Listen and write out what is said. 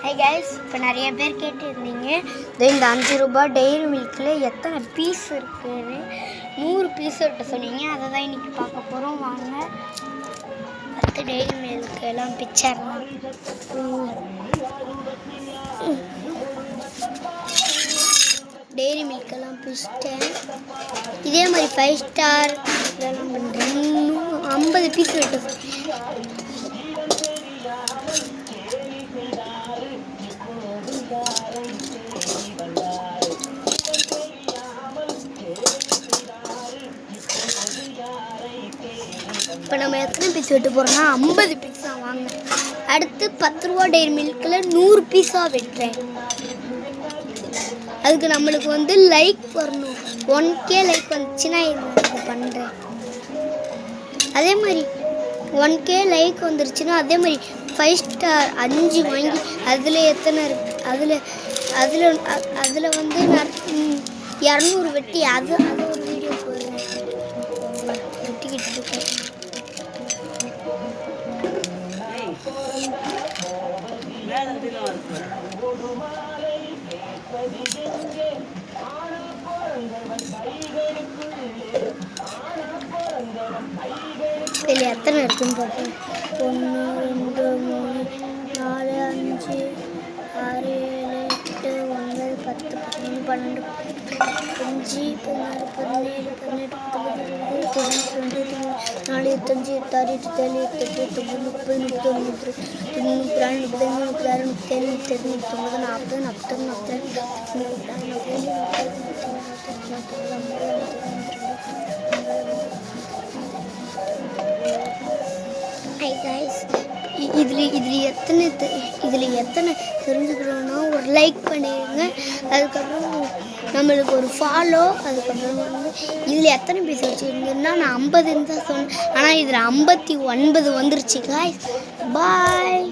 Hi guys, இப்போ நிறைய பேர் கேட்டுருந்தீங்க இந்த 5 ரூபாய் டெய்ரி மில்கில் எத்தனை பீஸ் இருக்குன்னு. 100 பீஸ் விட்டு சொன்னீங்க. அதை தான் இன்றைக்கி பார்க்க போகிறோம். வாங்க 10 டெய்ரி மில்க் எல்லாம் பிச்சர்லாம். டெய்ரி மில்கெல்லாம் பிச்சிட்டேன். இதே மாதிரி 5 ஸ்டார் இதெல்லாம் பண்ணுறேன். 50 பீஸ் விட்டு இப்போ நம்ம எத்தனை பீஸ் வெட்டு போகிறோம்னா 50 பீஸ் தான். வாங்க அடுத்து 10 ரூபா டெய்ரி மில்கில் 100 பீஸாக வெட்டுறேன். அதுக்கு நம்மளுக்கு லைக் வரணும். 1K லைக் வந்துச்சுன்னா இது பண்ணுறேன். அதே மாதிரி 1K லைக் வந்துருச்சுன்னா அதே மாதிரி 5 ஸ்டார் 5 வாங்கி அதில் எத்தனை இருக்கு அதில் 200 வெட்டி அது ஒரு வீடியோ போடுறேன். வெட்டிக்கிட்டு இருக்கேன். இதில் எத்தனை இருக்குன்னு பார்ப்போம். 1 2 3 4 5 6 7 8 9 10 11 12 15 16 17 18 19 20 21 22 23 24 25 26 27 28 29 ஹை கைஸ், இதில் எத்தனை தெரிஞ்சுக்கிறோன்னா ஒரு லைக் பண்ணிடுங்க. அதுக்கப்புறம் நம்மளுக்கு ஒரு ஃபாலோ. அதுக்கப்புறம் இதில் எத்தனை பீஸ் வச்சுருந்தேன்னா நான் 50 தான் சொன்னேன். ஆனால் இதில் 59 வந்துருச்சு கைஸ். பாய்.